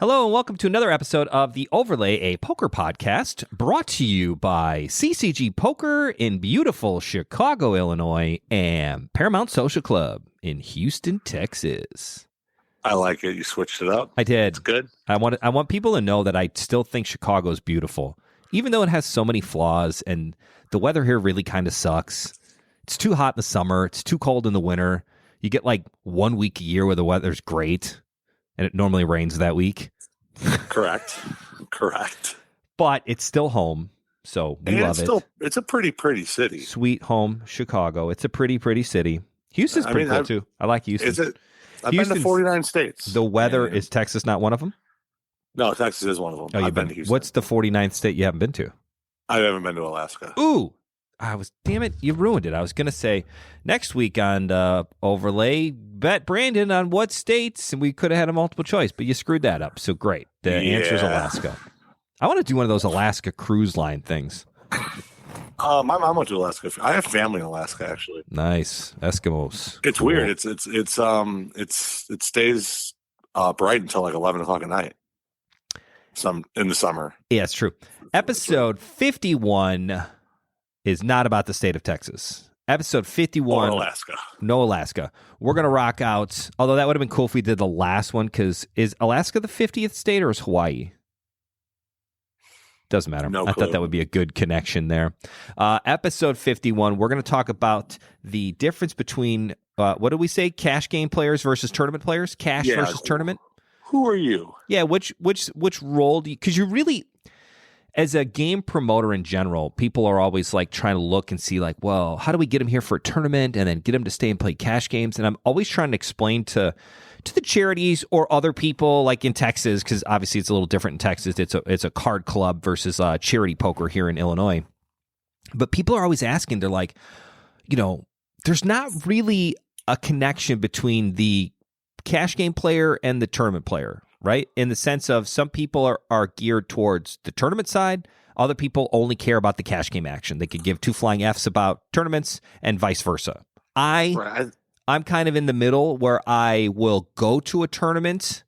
Hello and welcome to another episode of The Overlay, a poker podcast brought to you by CCG Poker in beautiful Chicago, Illinois, and Paramount Social Club in Houston, Texas. I like it. You switched it up. I did. It's good. I want people to know that I still think Chicago is beautiful, even though it has so many flaws and the weather here really kind of sucks. It's too hot in the summer. It's too cold in the winter. You get like 1 week a year where the weather's great, and it normally rains that week. Correct. But it's still home, so we love it. It's a pretty city. Sweet home, Chicago. It's a pretty city. Houston's pretty cool too. I like Houston. I've been to 49 states. The weather, is Texas not one of them? No, Texas is one of them. Oh, I've been to Houston. What's the 49th state you haven't been to? I haven't been to Alaska. Ooh, damn it, you ruined it. I was going to say next week on Overlay, bet Brandon on what states, and we could have had a multiple choice, but you screwed that up. So great. The answer is Alaska. I want to do one of those Alaska cruise line things. My mom went to Alaska. I have family in Alaska, actually. Nice. Eskimos. It's cool. Weird. It stays bright until like 11 o'clock at night. In the summer. Yeah, it's true. Episode 51 is not about the state of Texas. Episode 51. Or Alaska. No Alaska. We're going to rock out, although that would have been cool if we did the last one, because is Alaska the 50th state or is Hawaii? Doesn't matter. I thought that would be a good connection there. Episode 51, we're going to talk about the difference between, what did we say? Cash game players versus tournament players? Cash versus tournament? Who are you? Yeah, which role do you, because you really, as a game promoter in general, people are always like trying to look and see like, well, how do we get him here for a tournament and then get him to stay and play cash games? And I'm always trying to explain to the charities or other people like in Texas, because obviously it's a little different in Texas. It's a card club versus charity poker here in Illinois. But people are always asking, they're like, there's not really a connection between the cash game player and the tournament player, right? In the sense of some people are geared towards the tournament side. Other people only care about the cash game action. They could give two flying Fs about tournaments and vice versa. I'm kind of in the middle where I will go to a tournament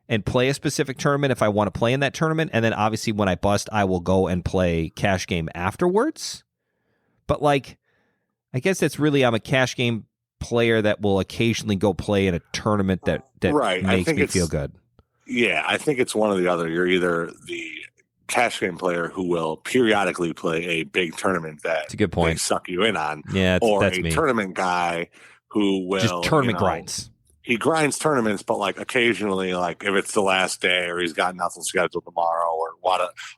and play a specific tournament if I want to play in that tournament. And then obviously when I bust, I will go and play cash game afterwards. But like, I guess that's really, I'm a cash game player that will occasionally go play in a tournament that makes me feel good. Yeah, I think it's one or the other. You're either the cash game player who will periodically play a big tournament that a good point. They suck you in on, or that's a tournament guy who will just tournament grinds. He grinds tournaments, but like occasionally, like if it's the last day or he's got nothing scheduled tomorrow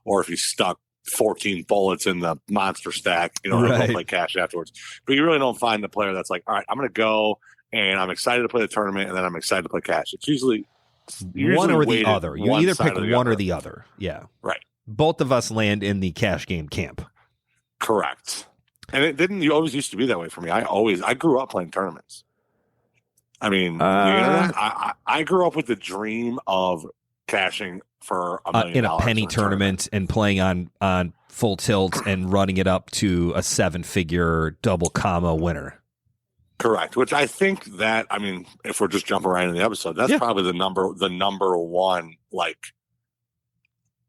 or if he's stuck 14 bullets in the monster stack, he'll play cash afterwards. But you really don't find the player that's like, all right, I'm going to go and I'm excited to play the tournament and then I'm excited to play cash. It's usually one or the other. You either pick one or the other. Yeah. Right. Both of us land in the cash game camp. Correct. And it didn't. You always used to be that way for me. I grew up playing tournaments. I mean, I grew up with the dream of cashing for $1 million in a penny tournament and playing on full tilt and running it up to a 7-figure double comma winner. Correct. Which I think that, I mean, if we're just jumping right in the episode, that's probably the number one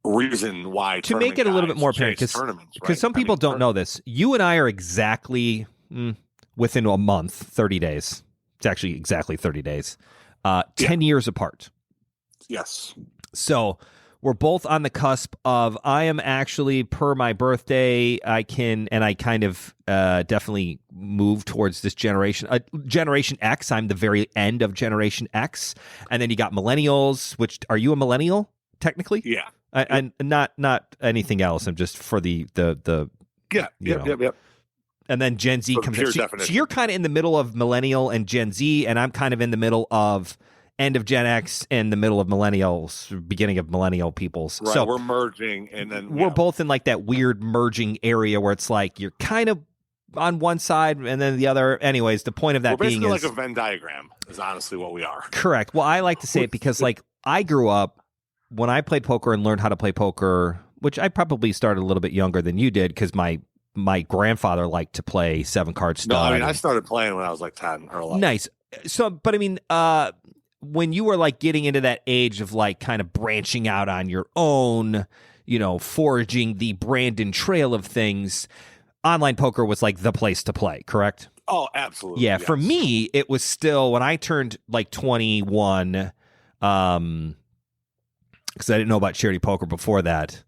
reason why, to make it a little bit more apparent, because some people don't know this. You and I are exactly within a month, 30 days. It's actually exactly 30 days, 10 years apart. Yes. So we're both on the cusp of, I am actually, per my birthday, I kind of definitely move towards this generation. Generation X, I'm the very end of Generation X. And then you got millennials, which, are you a millennial, technically? Yeah. And not anything else. I'm just for the Yep. And then Gen Z comes in. So you're kind of in the middle of millennial and Gen Z, and I'm kind of in the middle of end of Gen X and the middle of millennials, beginning of millennial peoples. Right, so we're merging, and then we're both in like that weird merging area where it's like you're kind of on one side and then the other. Anyways, the point of that being is like a Venn diagram is honestly what we are. Correct. Well, I like to say it because like I grew up when I played poker and learned how to play poker, which I probably started a little bit younger than you did because my grandfather liked to play 7-card stud. No, I mean, I started playing when I was like 10 or 11. Nice. So, but I mean, when you were like getting into that age of like kind of branching out on your own, forging the Brandon trail of things, online poker was like the place to play, correct? Oh, absolutely. Yeah, yes. for me, it was still when I turned like 21, because I didn't know about charity poker before that,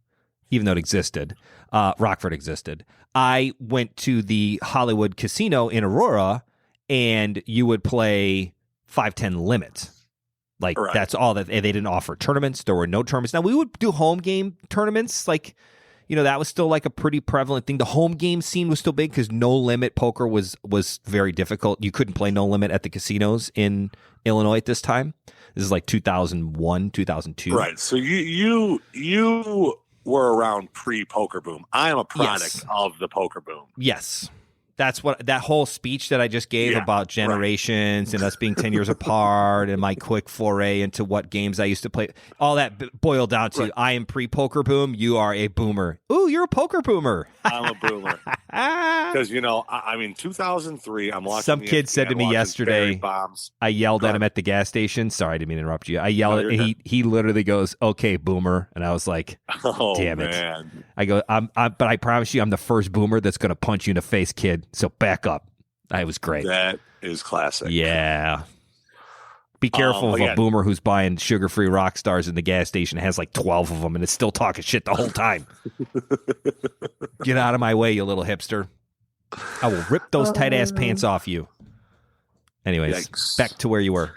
even though it existed. Rockford existed. I went to the Hollywood Casino in Aurora, and you would play 5-10 limit. Like, right. That's all that they didn't offer tournaments. There were no tournaments. Now, we would do home game tournaments. Like, that was still like a pretty prevalent thing. The home game scene was still big because no limit poker was very difficult. You couldn't play no limit at the casinos in Illinois at this time. This is like 2001, 2002. Right. So you were around pre-poker boom. I am a product of the poker boom. Yes. That's what that whole speech that I just gave about generations and us being 10 years apart and my quick foray into what games I used to play. All that boiled down to I am pre-poker boom. You are a boomer. Ooh, you're a poker boomer. I'm a boomer. Because, 2003, I'm watching. Some kid said to me yesterday, bombs. I yelled at him at the gas station. Sorry, I didn't mean to interrupt you. I yelled and he literally goes, okay, boomer. And I was like, damn it. Man. I go, but I promise you, I'm the first boomer that's going to punch you in the face, kid. So back up. It was great. That is classic. Yeah. Be careful of a boomer who's buying sugar-free rock stars in the gas station, has like 12 of them, and it's still talking shit the whole time. Get out of my way, you little hipster. I will rip those tight-ass pants off you. Anyways, back to where you were.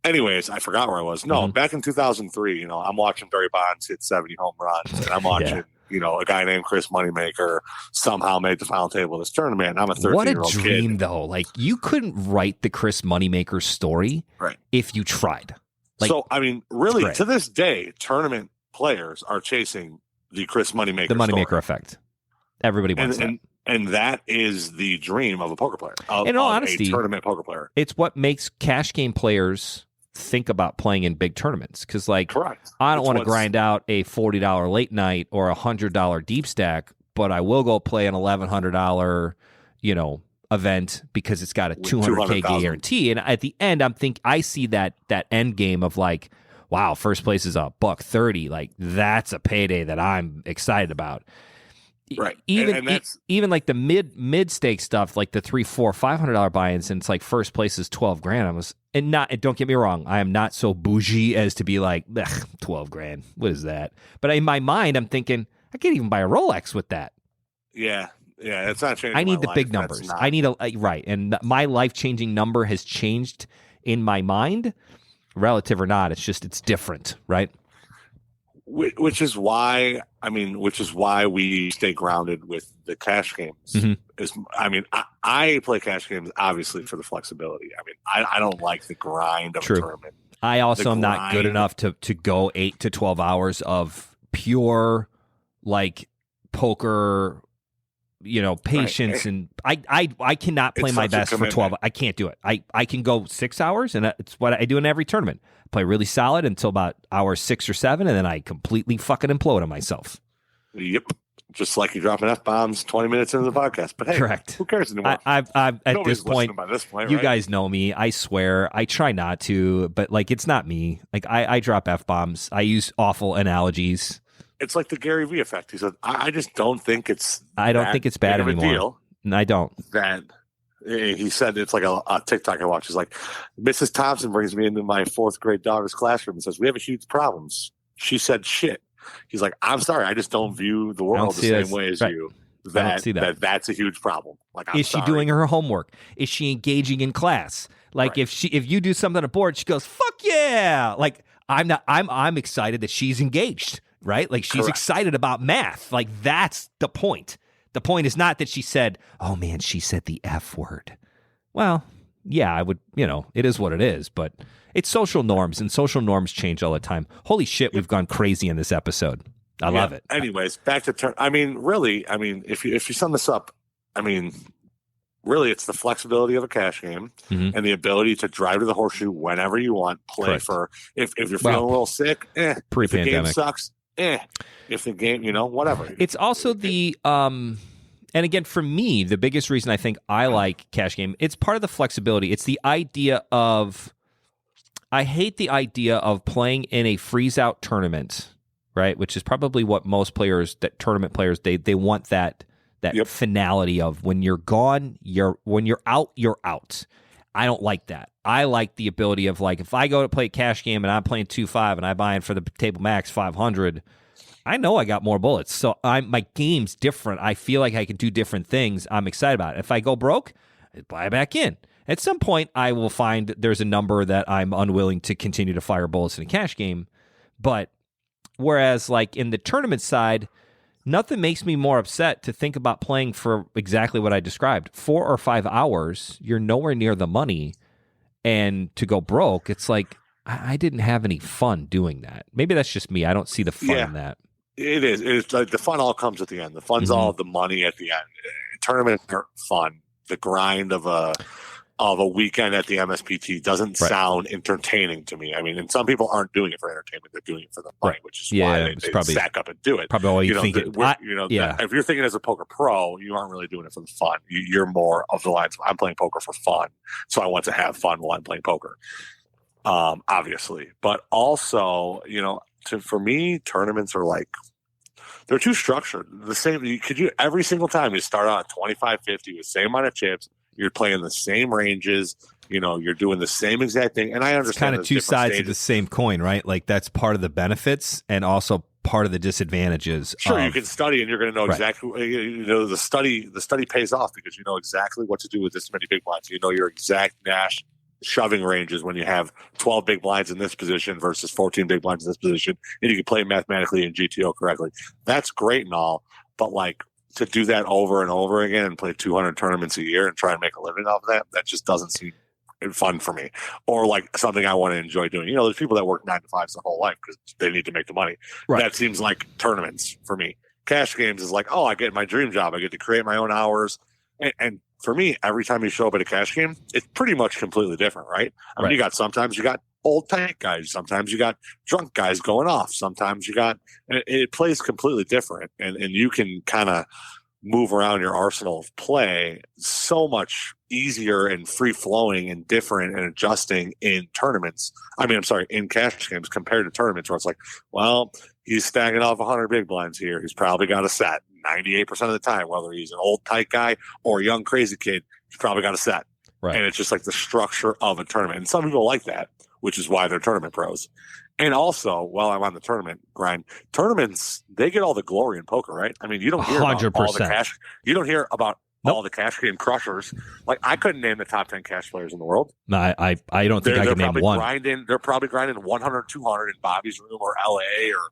Anyways, I forgot where I was. No, back in 2003, I'm watching Barry Bonds hit 70 home runs, and I'm watching, a guy named Chris Moneymaker somehow made the final table of this tournament. I'm a 13-year-old kid. What a dream, though. Like, you couldn't write the Chris Moneymaker story if you tried. Like, so, really, to this day, tournament players are chasing the Chris Moneymaker The Moneymaker story. Effect. Everybody wants that. And that is the dream of a poker player. In all honesty, a tournament poker player. It's what makes cash game players think about playing in big tournaments. Because, correct. I don't want to grind out a $40 late night or a $100 deep stack, but I will go play an $1,100, event because it's got a $200K guarantee. And at the end, I see that end game of like, wow, first place is $130. Like, that's a payday that I'm excited about. Right. Even like the mid stake stuff, like the $300, $400, $500 buy-ins, and it's like first place is $12,000. And don't get me wrong, I am not so bougie as to be like, $12,000. What is that? But in my mind, I'm thinking I can't even buy a Rolex with that. Yeah, it's not changing. I need the big numbers. I need and my life-changing number has changed in my mind, relative or not. It's different, right? Which is why we stay grounded with the cash games. Mm-hmm. I play cash games obviously for the flexibility. I don't like the grind of a tournament. I also am not good enough to go 8 to 12 hours of pure like poker, patience, and I cannot play my best for 12. I can't do it. I can go 6 hours, and it's what I do in every tournament. Play really solid until about hour 6 or 7, and then I completely fucking implode on myself. Yep. Just like you dropping F-bombs 20 minutes into the podcast. But hey, correct. Who cares anymore? I've at this point, you right? guys know me. I swear. I try not to, but like it's not me. Like I drop F-bombs. I use awful analogies. It's like the Gary Vee effect. He said, I just don't think it's I don't think it's bad anymore. Deal I don't. That he said it's like a TikTok I watch. He's like, Mrs. Thompson brings me into my 4th grade daughter's classroom and says, we have a huge problem. She said shit. He's like, I'm sorry, I just don't view the world the same way as you. That's a huge problem. Like, is she doing her homework? Is she engaging in class? Like, if you do something on a board, she goes, fuck yeah. Like, I'm excited that she's engaged, right? Like, she's excited about math. Like, that's the point. The point is not that she said, oh man, she said the F word. Well, yeah, I would, it is what it is, but it's social norms, and social norms change all the time. Holy shit, we've gone crazy in this episode. I love it. Anyways, back to really, if you sum this up, really it's the flexibility of a cash game and the ability to drive to the horseshoe whenever you want, play for, if you're feeling a little sick, if the game sucks, if the game, whatever. It's also the, and again, for me, the biggest reason I think I like cash game, it's part of the flexibility. It's the idea of, I hate the idea of playing in a freeze out tournament, right? Which is probably what most players, that tournament players, they want that finality of when you're gone, when you're out, you're out. I don't like that. I like the ability of, like, if I go to play a cash game and I'm playing 2-5 and I buy in for the table max 500, I know I got more bullets. So my game's different. I feel like I can do different things. I'm excited about it. If I go broke, I buy back in. At some point, I will find there's a number that I'm unwilling to continue to fire bullets in a cash game. But whereas, like, in the tournament side, nothing makes me more upset to think about playing for exactly what I described. 4 or 5 hours, you're nowhere near the money, and to go broke, it's like, I didn't have any fun doing that. Maybe that's just me. I don't see the fun in that. It is. It's like the fun all comes at the end. The fun's all the money at the end. Tournaments aren't fun. The grind of a weekend at the MSPT doesn't sound entertaining to me. I mean, and some people aren't doing it for entertainment; they're doing it for the money, which is why they stack up and do it. Probably all you think. If you're thinking as a poker pro, you aren't really doing it for the fun. You're more of the lines. I'm playing poker for fun, so I want to have fun while I'm playing poker. Obviously, but also, for me, tournaments are like, they're too structured. The same. Every single time you start out at 25-50 with the same amount of chips. You're playing the same ranges, you're doing the same exact thing. And I understand it's kind of two sides of the same coin, right? Like, that's part of the benefits and also part of the disadvantages. Sure, you can study and you're going to know exactly, the study pays off because you know exactly what to do with this many big blinds. You know your exact Nash shoving ranges when you have 12 big blinds in this position versus 14 big blinds in this position, and you can play mathematically in GTO correctly. That's great and all, but like, to do that over and over again and play 200 tournaments a year and try and make a living off of that just doesn't seem fun for me, or like something I want to enjoy doing. There's people that work 9 to 5s their whole life because they need to make the money. Right. That seems like tournaments for me. Cash games is like, I get my dream job. I get to create my own hours. And for me, every time you show up at a cash game, it's pretty much completely different, right? I mean, sometimes you got old tank guys. Sometimes you got drunk guys going off. Sometimes you got, it plays completely different. And you can kind of move around your arsenal of play so much easier and free flowing and different and adjusting in tournaments. In cash games compared to tournaments where it's like, well, he's stacking off 100 big blinds here. He's probably got a set 98% of the time, whether he's an old tight guy or a young crazy kid, he's probably got a set. Right. And it's just like the structure of a tournament. And some people like that, which is why they're tournament pros. And also, while I'm on the tournament grind, tournaments, they get all the glory in poker, right? I mean, you don't hear about all the cash. You don't hear about all the cash game crushers. Like, I couldn't name the top 10 cash players in the world. No, I don't think I can name one. They're probably grinding 100, 200 in Bobby's room or LA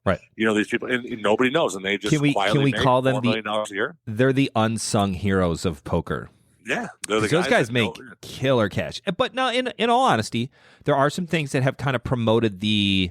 or, these people, and nobody knows. And they just quietly can we call them $4 million a year. They're the unsung heroes of poker. Yeah, those guys make killer cash. But now, in all honesty, there are some things that have kind of promoted the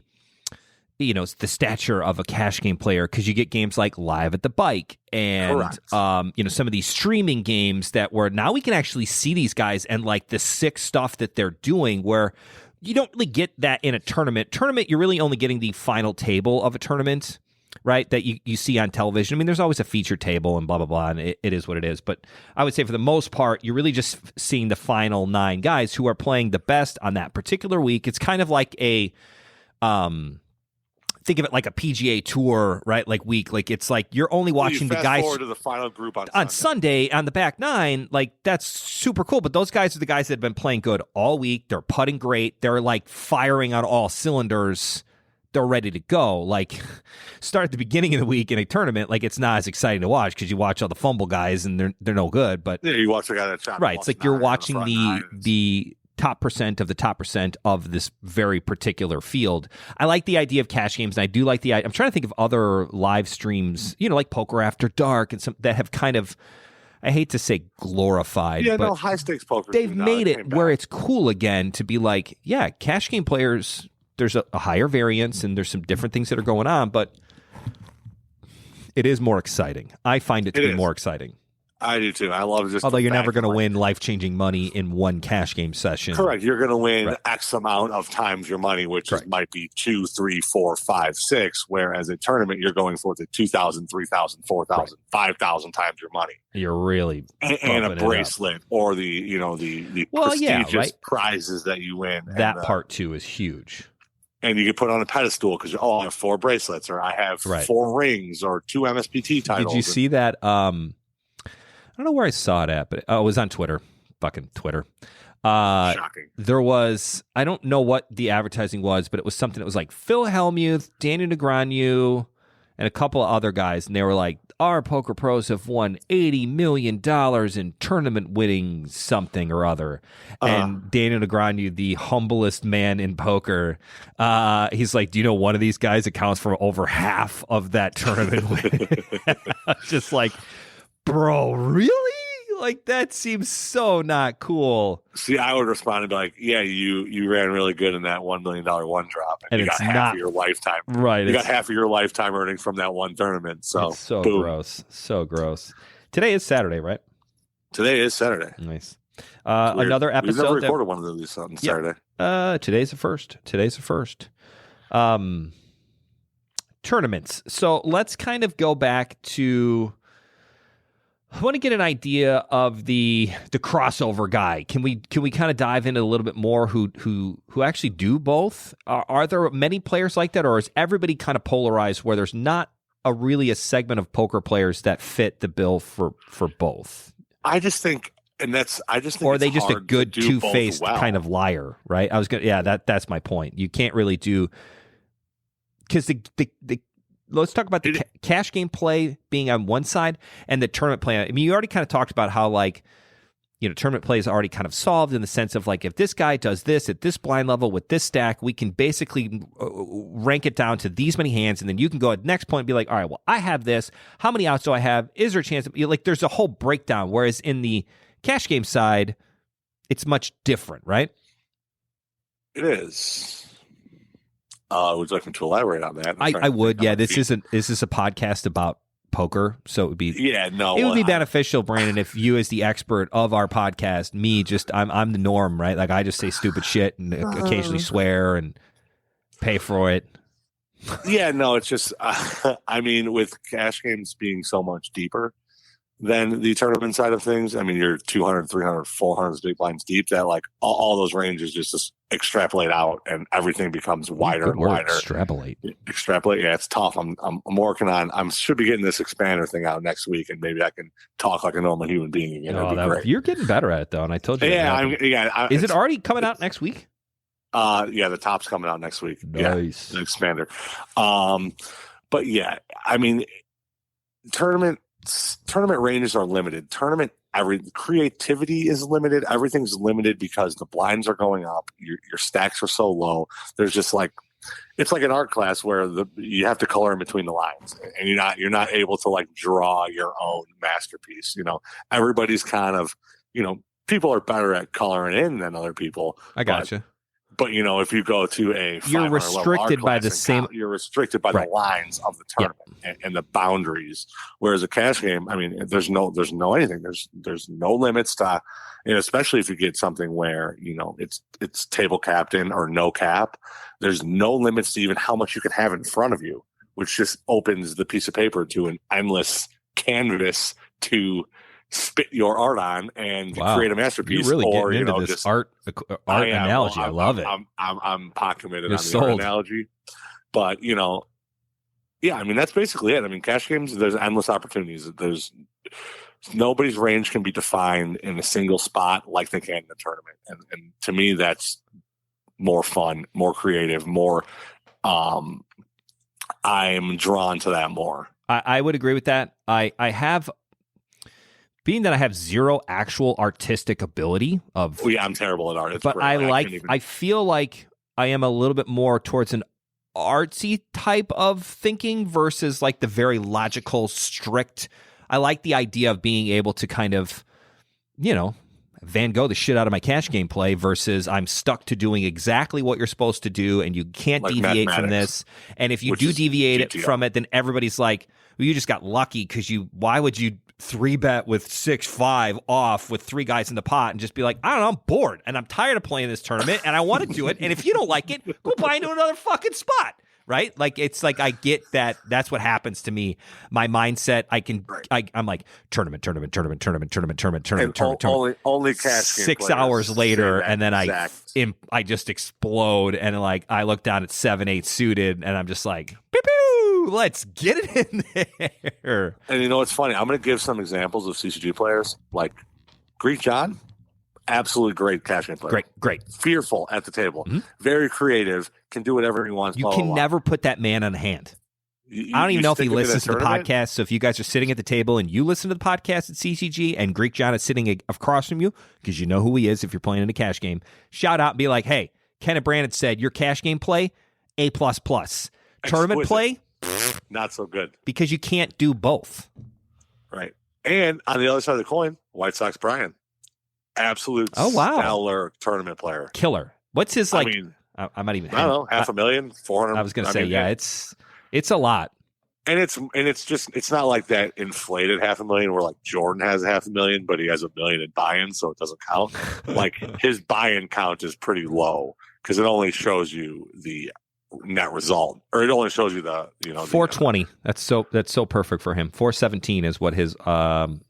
stature of a cash game player, because you get games like Live at the Bike and some of these streaming games that where now we can actually see these guys and like the sick stuff that they're doing, where you don't really get that in a tournament. You're really only getting the final table of a tournament, right, that you see on television. I mean, there's always a feature table and blah, blah, blah, and it is what it is. But I would say for the most part, you're really just seeing the final 9 guys who are playing the best on that particular week. It's kind of like a think of it like a PGA Tour, right? Like week, like it's like you're only watching the guys forward to the final group on Sunday on the back 9. Like, that's super cool. But those guys are the guys that have been playing good all week. They're putting great. They're like firing on all cylinders. They're ready to go. Like, start at the beginning of the week in a tournament, like, it's not as exciting to watch because you watch all the fumble guys and they're no good. But yeah, you watch the guy that's right. It's like you're watching the top percent of the top percent of this very particular field. I like the idea of cash games, and I do like I'm trying to think of other live streams, like Poker After Dark and some that have kind of, I hate to say glorified, but high stakes poker. They've made it where it's cool again to be like, yeah, cash game players, there's a higher variance and there's some different things that are going on, but it is more exciting. I find it to be more exciting. I do too. I love just. Although you're never going to win life-changing money in one cash game session. Correct. You're going to win X amount of times your money, which might be 2, 3, 4, 5, 6. Whereas a tournament, you're going for the 2,000, 3,000, 4,000, 5,000 times your money. You're really and a bracelet or the prestigious prizes that you win. That part too is huge. And you get put on a pedestal because I have 4 bracelets, or I have 4 rings, or 2 MSPT titles. Did you see that? I don't know where I saw it at, but it was on Twitter. Fucking Twitter. Shocking. There was, I don't know what the advertising was, but it was something that was like Phil Hellmuth, Daniel Negreanu, and a couple of other guys. And they were like, our poker pros have won $80 million in tournament winning something or other. And Daniel Negreanu, the humblest man in poker, he's like, do you know one of these guys accounts for over half of that tournament winning? Just like, bro, really? Like, that seems so not cool. See, I would respond and be like, yeah, you ran really good in that $1 million one drop. And you got half of your lifetime. Right. You got half of your lifetime earnings from that one tournament. So, it's so gross. So gross. Today is Saturday, right? Today is Saturday. Nice. Another episode. We've never recorded one of these on Saturday. Today's the first. Tournaments. So let's kind of go back to... I want to get an idea of the crossover guy. Can we kind of dive into a little bit more who actually do both? Are there many players like that, or is everybody kind of polarized where there's not really a segment of poker players that fit the bill for both? I just think or are they just a good two-faced kind of liar, right? That's my point. You can't really do, because the let's talk about the cash game play being on one side and the tournament play. I mean, you already kind of talked about how, like, you know, tournament play is already kind of solved in the sense of, like, if this guy does this at this blind level with this stack, we can basically rank it down to these many hands, and then you can go at the next point and be like, all right, well, I have this. How many outs do I have? Is there a chance? Like, there's a whole breakdown. Whereas in the cash game side, it's much different, right? It is. Would you like me to elaborate on that? I would. Yeah, this is a podcast about poker, so it would be it would be beneficial, Brandon, if you, as the expert of our podcast, me just I'm the norm, right? Like, I just say stupid shit and occasionally swear and pay for it. Yeah, no, it's just I mean, with cash games being so much deeper than the tournament side of things, I mean, you're 200, 300, 400 big blinds deep, that like all those ranges just extrapolate out and everything becomes wider and wider. Extrapolate. Yeah, it's tough. I'm working on. Should be getting this expander thing out next week, and maybe I can talk like a normal human being again. Great. You're getting better at it, though, and I told you. Is it already coming out next week? The top's coming out next week. Nice. Yeah, the expander. But yeah, I mean, tournament ranges are limited. Creativity is limited. Everything's limited because the blinds are going up. Your stacks are so low. There's just like, it's like an art class where you have to color in between the lines, and you're not able to like draw your own masterpiece. You know, everybody's kind of, you know, people are better at coloring in than other people. I gotcha. But you know, if you go to a you're restricted by the same. You're restricted by the lines of the tournament and the boundaries. Whereas a cash game, I mean, there's no anything. There's no limits to, and especially if you get something where, you know, it's table capped in or no cap. There's no limits to even how much you can have in front of you, which just opens the piece of paper to an endless canvas to spit your art on and create a masterpiece. You're really getting into this art analogy. I love it. I'm pot committed on the art analogy. But, you know, yeah, I mean, that's basically it. I mean, cash games, there's endless opportunities. Nobody's range can be defined in a single spot like they can in a tournament. And to me, that's more fun, more creative, more I'm drawn to that more. I would agree with that. I have, being that I have zero actual artistic ability of... Oh, yeah, I'm terrible at art. But I feel like I am a little bit more towards an artsy type of thinking versus like the very logical, strict... I like the idea of being able to kind of, you know, Van Gogh the shit out of my cash game play versus I'm stuck to doing exactly what you're supposed to do and you can't deviate from this. And if you do deviate from it, then everybody's like, well, you just got lucky because why would you 3-bet with 6-5 off with 3 guys in the pot and just be like, I don't know, I'm bored and I'm tired of playing this tournament and I want to do it. And if you don't like it, go buy into another fucking spot. Right? Like, it's like, I get that. That's what happens to me. My mindset, I'm like, tournament. And Tournament. only cash game 6 players hours later, say that and then exact. I just explode. And like, I look down at 7-8 suited and I'm just like, pew, pew, let's get it in there. And you know what's funny? I'm going to give some examples of CCG players. Like Greek John, absolutely great cash game player. Great. Fearful at the table. Mm-hmm. Very creative. Can do whatever he wants. You blah, can blah, never put that man on hand. blah. I don't even know if he stick him in listens to the tournament? podcast. So if you guys are sitting at the table and you listen to the podcast at CCG and Greek John is sitting across from you, because you know who he is if you're playing in a cash game, shout out and be like, hey, Kenneth Brandon said your cash game play, A++. Tournament play, not so good. because you can't do both. Right. And on the other side of the coin, White Sox Brian. Absolute stellar tournament player. Killer. What's his, like, I mean, I might even I don't know, $500,000, 400. I was going to say, yeah, it's a lot. And it's not like that inflated $500,000 where like Jordan has $500,000, but he has $1 million in buy-in, so it doesn't count. Like his buy-in count is pretty low because it only shows you the net result, or it only shows you the 420. That's so perfect for him. 417 is what his live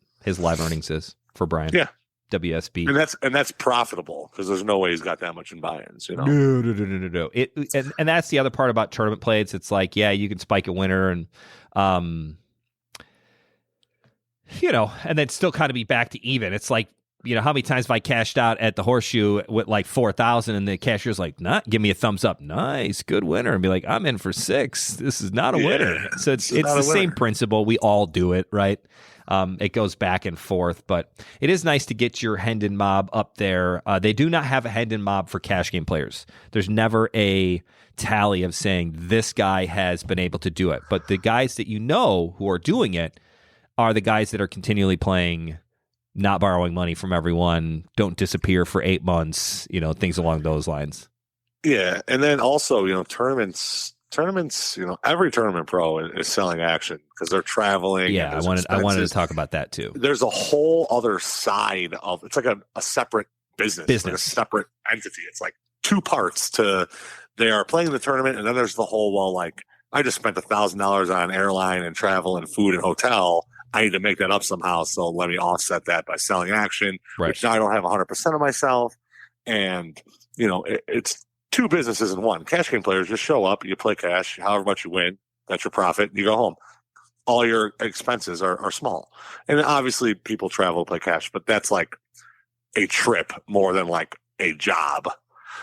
earnings is for Brian. Yeah. WSB. And that's profitable because there's no way he's got that much in buy-ins, No. And that's the other part about tournament plays. It's like, yeah, you can spike a winner and and then still kind of be back to even. It's like, how many times have I cashed out at the Horseshoe with like 4,000 and the cashier's like, give me a thumbs up. Nice, good winner. And be like, I'm in for 6. This is not a winner. So it's the same principle. We all do it, right? It goes back and forth, but it is nice to get your Hendon mob up there. They do not have a Hendon mob for cash game players. There's never a tally of saying this guy has been able to do it. But the guys that who are doing it are the guys that are continually playing, not borrowing money from everyone, don't disappear for 8 months, things along those lines. Yeah. And then also, tournaments, every tournament pro is selling action because they're traveling. Yeah, I wanted to talk about that too. There's a whole other side of it's like a separate business. Like a separate entity. It's like 2 parts to they are playing the tournament, and then there's the whole I just spent $1,000 on airline and travel and food and hotel. I need to make that up somehow, so let me offset that by selling action, which now I don't have 100% of myself, and it's 2 businesses in one. Cash game players just show up, you play cash, however much you win, that's your profit, you go home. All your expenses are small. And obviously people travel to play cash, but that's like a trip more than like a job.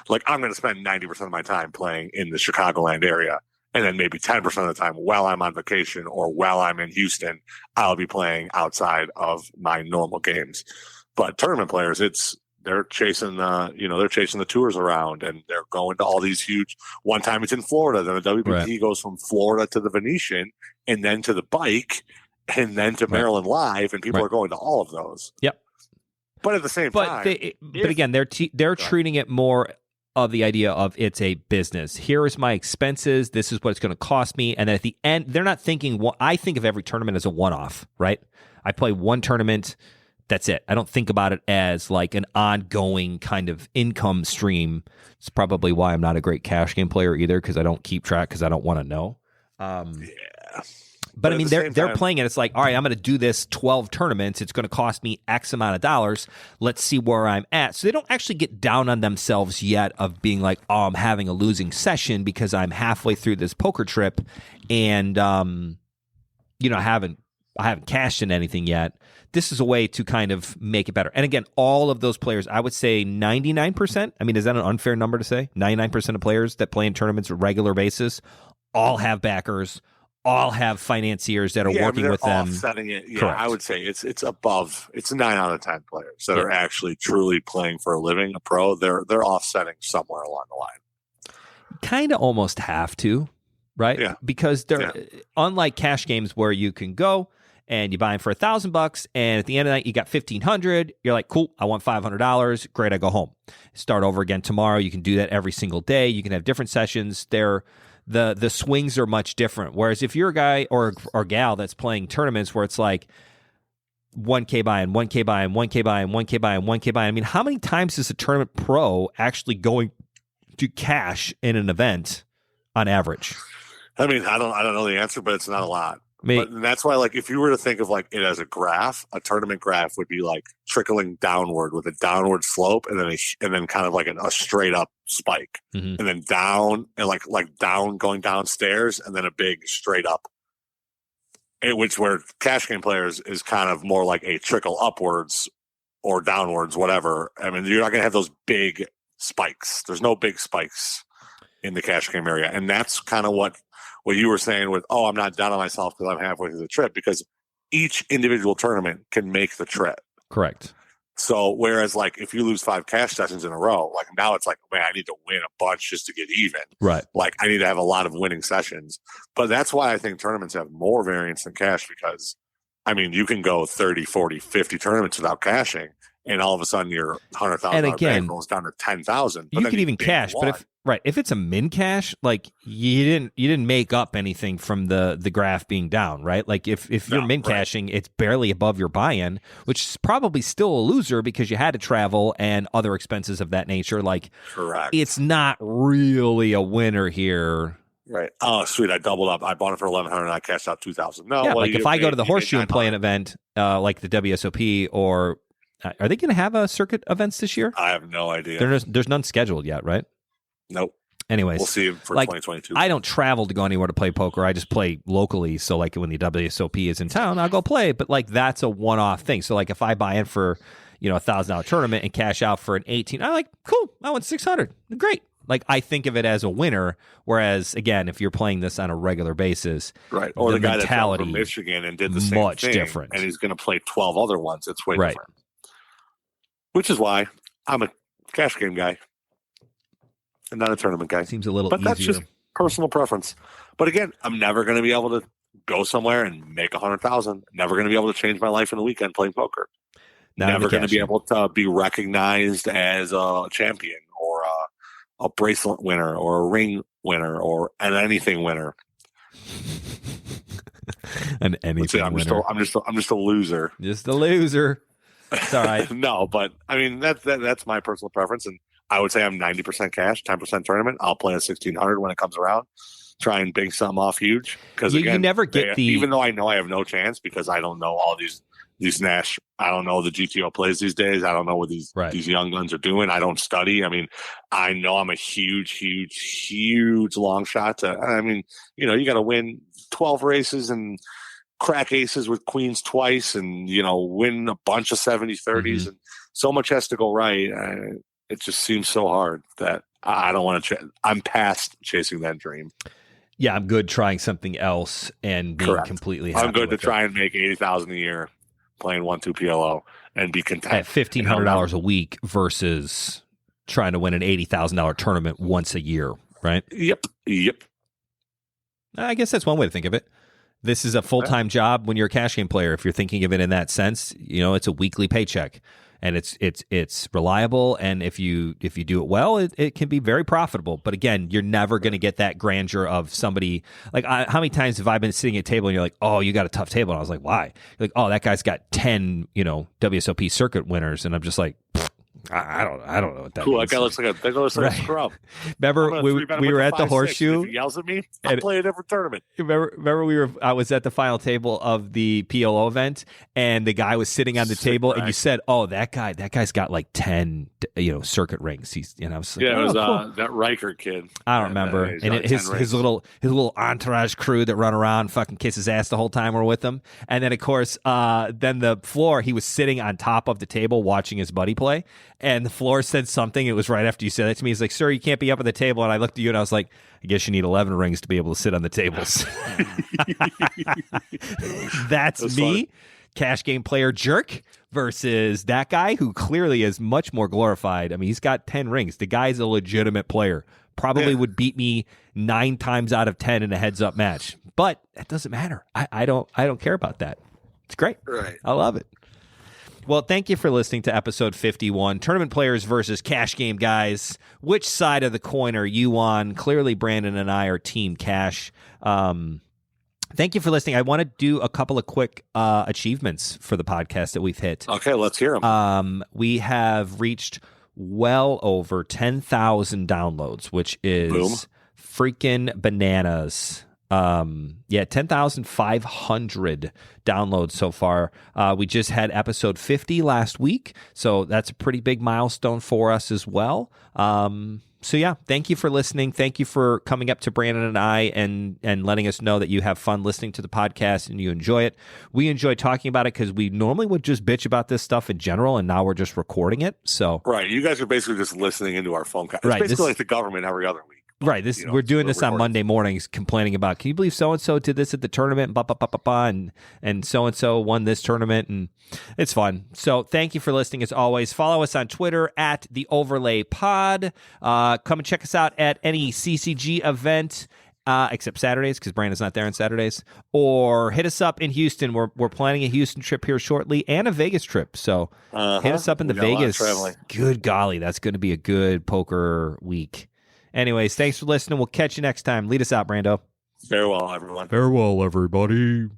Like I'm going to spend 90% of my time playing in the Chicagoland area, and then maybe 10% of the time while I'm on vacation or while I'm in Houston, I'll be playing outside of my normal games. But tournament players, they're chasing the tours around, and they're going to all these huge. One time it's in Florida, then the WPT goes from Florida to the Venetian, and then to the Bike, and then to Maryland Live, and people are going to all of those. Yep. But at the same time, but again, they're treating it more of the idea of it's a business. Here is my expenses. This is what it's going to cost me. And then at the end, they're not thinking. I think of every tournament as a one-off, right? I play one tournament. That's it. I don't think about it as like an ongoing kind of income stream. It's probably why I'm not a great cash game player either, because I don't keep track because I don't want to know. But I mean, they're playing it. It's like, all right, I'm going to do this 12 tournaments. It's going to cost me X amount of dollars. Let's see where I'm at. So they don't actually get down on themselves yet of being like, oh, I'm having a losing session because I'm halfway through this poker trip, and I haven't cashed in anything yet. This is a way to kind of make it better. And again, all of those players, I would say 99%. I mean, is that an unfair number to say? 99% of players that play in tournaments on a regular basis all have backers, all have financiers that are working with them. Offsetting it. Yeah, Correct. I would say it's above. It's 9 out of 10 players that are actually truly playing for a living, a pro. They're offsetting somewhere along the line. Kind of almost have to, right? Yeah. Because they're unlike cash games where you can go and you buy them for $1,000, and at the end of the night you got $1,500. You're like, cool, I want $500. Great, I go home. Start over again tomorrow. You can do that every single day. You can have different sessions. The swings are much different. Whereas if you're a guy or gal that's playing tournaments where it's like, 1K buy-in, 1K buy-in, 1K buy-in, 1K buy-in, 1K buy-in. I mean, how many times is a tournament pro actually going to cash in an event on average? I mean, I don't know the answer, but it's not a lot. But that's why, like, if you were to think of like it as a graph, a tournament graph would be like trickling downward with a downward slope, and then kind of like a straight up spike, and then down and like down going downstairs, and then a big straight up. Which where cash game players is kind of more like a trickle upwards or downwards, whatever. I mean, you're not going to have those big spikes. There's no big spikes in the cash game area, and that's kind of what you were saying with, I'm not down on myself because I'm halfway through the trip, because each individual tournament can make the trip. Correct. So whereas like if you lose 5 cash sessions in a row, like now it's like, man, I need to win a bunch just to get even. Right. Like I need to have a lot of winning sessions. But that's why I think tournaments have more variance than cash, because I mean, you can go 30, 40, 50 tournaments without cashing, and all of a sudden your $100,000 bankroll is down to 10,000. You could even cash, but if it's a min cash, like you didn't make up anything from the graph being down, right? Like if you're min cashing, it's barely above your buy-in, which is probably still a loser because you had to travel and other expenses of that nature. Like, correct. It's not really a winner here. Right. Oh, sweet. I doubled up. I bought it for $1,100 and I cashed out $2,000. No, yeah, like if I go to the Horseshoe and play an event like the WSOP, or are they going to have circuit events this year? I have no idea. There's none scheduled yet, right? Nope. Anyways, we'll see for 2022. I don't travel to go anywhere to play poker. I just play locally. So like when the WSOP is in town, I'll go play. But like that's a one-off thing. So like if I buy in for $1,000 tournament and cash out for an 18, I'm like, cool. I won 600. Great. Like I think of it as a winner. Whereas again, if you're playing this on a regular basis, right? Or the guy that's from Michigan and did the same much thing, different, and he's going to play 12 other ones. It's way different. Which is why I'm a cash game guy and not a tournament guy. Seems a little but easier. That's just personal preference. But again, I'm never going to be able to go somewhere and make $100,000. Never going to be able to change my life in a weekend playing poker. Never going to be able to be recognized as a champion or a bracelet winner or a ring winner or an anything winner. An anything winner. I'm just a loser. Just a loser. It's all right. No, but I mean that's my personal preference, and I would say I'm 90% cash, 10% tournament. I'll play a 1600 when it comes around. Try and bing something off huge, because again, you never get even though I know I have no chance because I don't know all these Nash. I don't know the GTO plays these days. I don't know what these young guns are doing. I don't study. I mean, I know I'm a huge long shot. I mean, you got to win 12 races and crack aces with queens twice, and win a bunch of 70s, 30s, and so much has to go right. It just seems so hard that I don't want to. I'm past chasing that dream. Yeah, I'm good trying something else and being completely happy. I'm good to try and make $80,000 a year playing 1-2 PLO and be content at $1,500 a week versus trying to win an $80,000 tournament once a year, right? Yep. I guess that's one way to think of it. This is a full-time job when you're a cash game player. If you're thinking of it in that sense, it's a weekly paycheck, and it's reliable. And if you do it well, it can be very profitable. But again, you're never going to get that grandeur of somebody. Like how many times have I been sitting at a table and you're like, oh, you got a tough table, and I was like, why? You're like, oh, that guy's got 10 WSOP circuit winners, and I'm just like, I don't know what that cool. means. That guy looks like a scrub. Remember we were at the Horseshoe. If he yells at me, I'll play a different tournament. Remember I was at the final table of the PLO event, and the guy was sitting on the table, and you said, "Oh, that guy's got like 10 circuit rings." I was like, it was cool. that Riker kid. I don't remember. And his little entourage crew that run around fucking kiss his ass the whole time we're with him. And then of course, then the floor, he was sitting on top of the table watching his buddy play. And the floor said something. It was right after you said that to me. He's like, "Sir, you can't be up at the table." And I looked at you and I was like, "I guess you need 11 rings to be able to sit on the tables." That's me, funny. Cash game player jerk, versus that guy who clearly is much more glorified. I mean, he's got 10 rings. The guy's a legitimate player. Probably would beat me 9 times out of 10 in a heads-up match. But that doesn't matter. I don't care about that. It's great. Right. I love it. Well, thank you for listening to episode 51, Tournament Players versus Cash Game Guys. Which side of the coin are you on? Clearly, Brandon and I are Team Cash. Thank you for listening. I want to do a couple of quick achievements for the podcast that we've hit. Okay, let's hear them. We have reached well over 10,000 downloads, which is freaking bananas. 10,500 downloads so far. We just had episode 50 last week, so that's a pretty big milestone for us as well. So yeah, thank you for listening. Thank you for coming up to Brandon and I and letting us know that you have fun listening to the podcast and you enjoy it. We enjoy talking about it because we normally would just bitch about this stuff in general, and now we're just recording it. So right, you guys are basically just listening into our phone call. It's basically like the government every other week. Right. We're doing this on Monday mornings, complaining about, can you believe so-and-so did this at the tournament, and so-and-so won this tournament, and it's fun. So thank you for listening as always. Follow us on Twitter at The Overlay Pod. Come and check us out at any CCG event, except Saturdays, because Brandon's not there on Saturdays. Or hit us up in Houston. We're planning a Houston trip here shortly and a Vegas trip. So hit us up in the Vegas. Good golly, that's going to be a good poker week. Anyways, thanks for listening. We'll catch you next time. Lead us out, Brando. Farewell, everyone. Farewell, everybody.